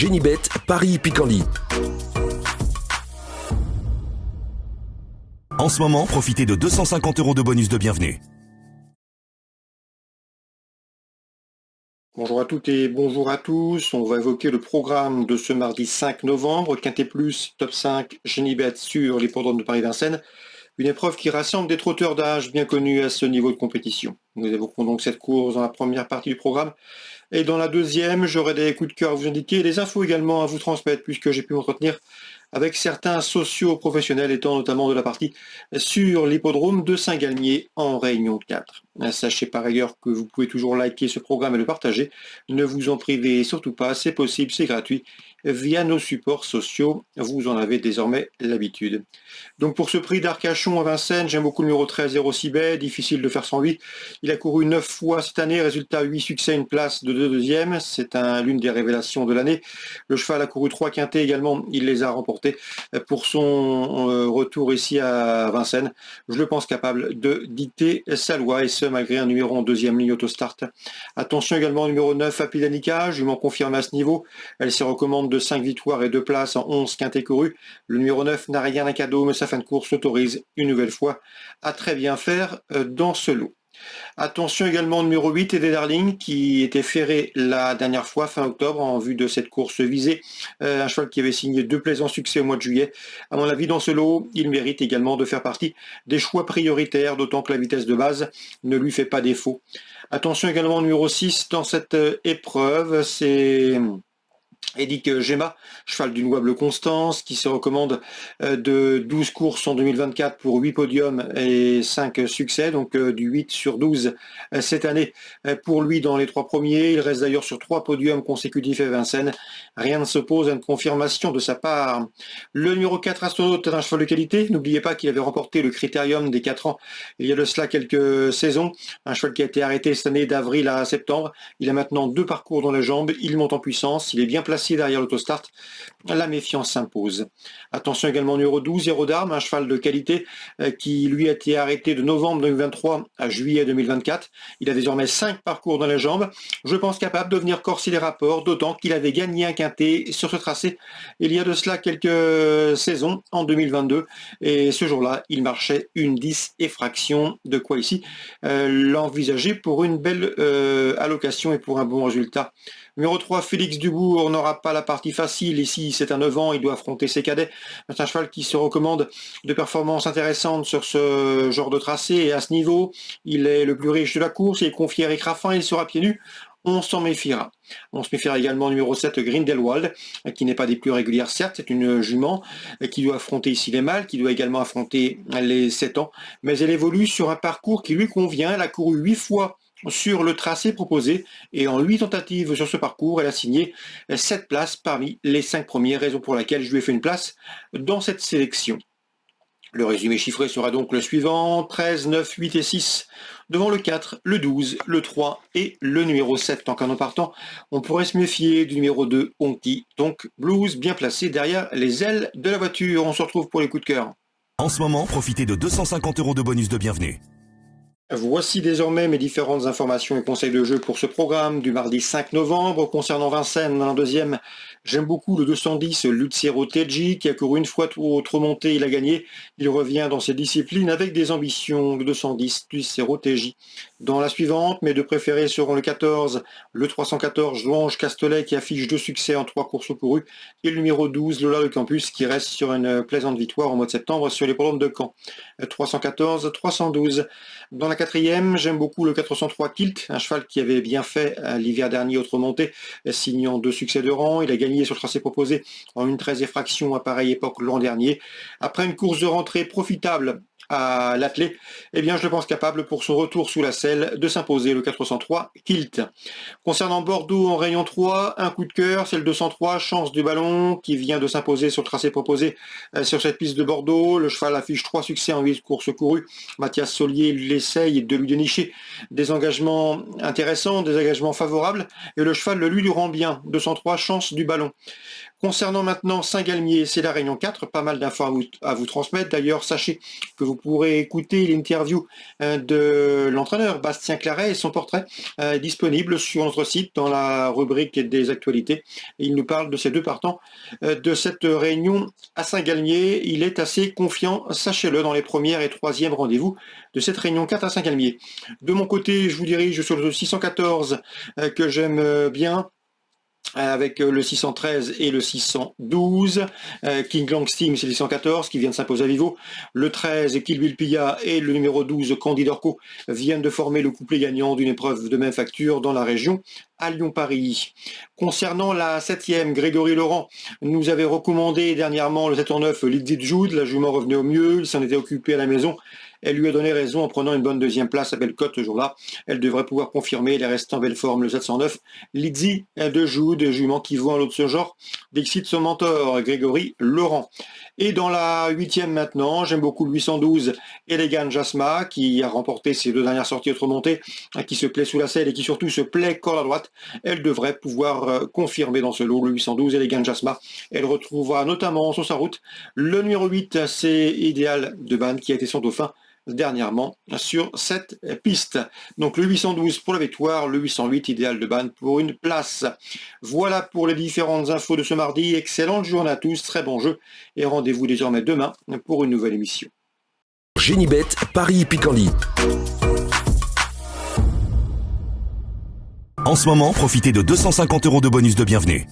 Génibet, Paris-Picanly. En ce moment, profitez de 250 € de bonus de bienvenue. Bonjour à toutes et bonjour à tous. On va évoquer le programme de ce mardi 5 novembre. Quintet Plus, top 5, Génibet sur l'hippodrome de Paris-Vincennes. Une épreuve qui rassemble des trotteurs d'âge bien connus à ce niveau de compétition. Nous évoquerons donc cette course dans la première partie du programme. Et dans la deuxième, j'aurai des coups de cœur à vous indiquer, des infos également à vous transmettre puisque j'ai pu m'entretenir avec certains socio-professionnels étant notamment de la partie sur l'hippodrome de Saint-Galmier en Réunion 4. Sachez par ailleurs que vous pouvez toujours liker ce programme et le partager. Ne vous en privez surtout pas, c'est possible, c'est gratuit, via nos supports sociaux. Vous en avez désormais l'habitude. Donc pour ce prix d'Arcachon à Vincennes, j'aime beaucoup le numéro 13, 06 Bay, difficile de faire sans lui. Il a couru 9 fois cette année, résultat 8 succès, une place de 2e. C'est l'une des révélations de l'année. Le cheval a couru 3 quintets également, il les a remportés pour son retour ici à Vincennes. Je le pense capable de dicter sa loi, et ce malgré un numéro en deuxième ligne autostart. Attention également au numéro 9, Apidanica, je m'en confirme à ce niveau. Elle se recommande de 5 victoires et 2 places en 11 quintets courus. Le numéro 9 n'a rien à cadeau, mais sa fin de course l'autorise une nouvelle fois à très bien faire dans ce lot. Attention également au numéro 8, Eddie Darling, qui était ferré la dernière fois, fin octobre, en vue de cette course visée. Un cheval qui avait signé 2 plaisants succès au mois de juillet. À mon avis, dans ce lot, il mérite également de faire partie des choix prioritaires, d'autant que la vitesse de base ne lui fait pas défaut. Attention également au numéro 6 dans cette épreuve, c'est Edic Gemma, cheval d'une louable constance, qui se recommande de 12 courses en 2024 pour 8 podiums et 5 succès, donc du 8 sur 12 cette année pour lui dans les 3 premiers. Il reste d'ailleurs sur 3 podiums consécutifs à Vincennes. Rien ne s'oppose à une confirmation de sa part. Le numéro 4, Astronaute, est un cheval de qualité. N'oubliez pas qu'il avait remporté le Critérium des 4 ans il y a de cela quelques saisons. Un cheval qui a été arrêté cette année d'avril à septembre. Il a maintenant 2 parcours dans les jambes. Il monte en puissance. Il est bien placé derrière l'autostart, la méfiance s'impose. Attention également au numéro 12, Héros d'Armes, un cheval de qualité qui lui a été arrêté de novembre 2023 à juillet 2024. Il a désormais 5 parcours dans les jambes. Je pense capable de venir corser les rapports, d'autant qu'il avait gagné un quintet sur ce tracé il y a de cela quelques saisons, en 2022. Et ce jour-là, il marchait une 10 et fraction. De quoi ici l'envisager pour une belle allocation et pour un bon résultat. Numéro 3, Félix Dubourg n'aura pas la partie facile. Ici, c'est un 9 ans, il doit affronter ses cadets. C'est un cheval qui se recommande de performances intéressantes sur ce genre de tracé. Et à ce niveau, il est le plus riche de la course. Il est confié à Eric Raffin, il sera pieds nus. On s'en méfiera. On se méfiera également au numéro 7, Grindelwald, qui n'est pas des plus régulières, certes, c'est une jument qui doit affronter ici les mâles, qui doit également affronter les 7 ans, mais elle évolue sur un parcours qui lui convient. Elle a couru 8 fois sur le tracé proposé et en 8 tentatives sur ce parcours, elle a signé 7 places parmi les 5 premiers, raison pour laquelle je lui ai fait une place dans cette sélection. Le résumé chiffré sera donc le suivant: 13, 9, 8 et 6 devant le 4, le 12, le 3 et le numéro 7. En canon partant, on pourrait se méfier du numéro 2, Onky, donc Blues bien placé derrière les ailes de la voiture. On se retrouve pour les coups de cœur. En ce moment, profitez de 250 € de bonus de bienvenue. Voici désormais mes différentes informations et conseils de jeu pour ce programme du mardi 5 novembre. Concernant Vincennes, dans la deuxième, j'aime beaucoup le 210 Lucero Teggi qui a couru une fois trop monté, il a gagné. Il revient dans ses disciplines avec des ambitions. Le 210 Lucero Teggi. Dans la suivante, mes deux préférés seront le 14, le 314 Louange Castelet qui affiche 2 succès en 3 courses courues, et le numéro 12 Lola Le Campus qui reste sur une plaisante victoire au mois de septembre sur les l'hippodrome de Caen. 314, 312. Dans la quatrième, j'aime beaucoup le 403 Kilt, un cheval qui avait bien fait l'hiver dernier autre montée, signant 2 succès de rang. Il a gagné sur le tracé proposé en une 13 effraction à pareille époque l'an dernier. Après une course de rentrée profitable à l'attelé, eh bien je le pense capable pour son retour sous la selle de s'imposer le 403 Kilt. Concernant Bordeaux en rayon 3, un coup de cœur, c'est le 203 Chance du Ballon qui vient de s'imposer sur le tracé proposé sur cette piste de Bordeaux. Le cheval affiche 3 succès en 8 courses courues. Mathias Solier l'essaye essaye de lui dénicher des engagements intéressants, des engagements favorables, et le cheval le lui rend bien. 203, chance du ballon. Concernant maintenant Saint-Galmier, c'est la Réunion 4, pas mal d'infos à vous transmettre. D'ailleurs, sachez que vous pourrez écouter l'interview de l'entraîneur Bastien Claret et son portrait disponible sur notre site dans la rubrique des actualités. Il nous parle de ces deux partants de cette réunion à Saint-Galmier. Il est assez confiant, sachez-le, dans les premières et troisièmes rendez-vous de cette Réunion 4 à Saint-Galmier. De mon côté, je vous dirige sur le 614 que j'aime bien, avec le 613 et le 612. King Long Steam, c'est le 614 qui vient de s'imposer à Vivo. Le 13, Kill Bill Pilla et le numéro 12, Candide Orco, viennent de former le couplet gagnant d'une épreuve de même facture dans la région à Lyon-Paris. Concernant la 7e, Grégory Laurent nous avait recommandé dernièrement le 7 en 9, Lydie Jude. La jument revenait au mieux, il s'en était occupé à la maison. Elle lui a donné raison en prenant une bonne deuxième place à Bellecote ce jour-là. Elle devrait pouvoir confirmer les restants en belle forme, le 709. Lydie de Jude, jument qui vaut un lot de ce genre, d'excite son mentor, Grégory Laurent. Et dans la 8e maintenant, j'aime beaucoup le 812, Elegant Jasma, qui a remporté ses deux dernières sorties autre montée, qui se plaît sous la selle et qui surtout se plaît corde à droite. Elle devrait pouvoir confirmer dans ce lot, le 812, Elegant Jasma. Elle retrouvera notamment sur sa route le numéro 8, c'est Idéal de Banne, qui a été son dauphin dernièrement sur cette piste. Donc le 812 pour la victoire, le 808 Idéal de Banne pour une place. Voilà pour les différentes infos de ce mardi. Excellente journée à tous, très bon jeu et rendez-vous désormais demain pour une nouvelle émission. Génibet, Paris Hippique en ligne. En ce moment, profitez de 250 € de bonus de bienvenue.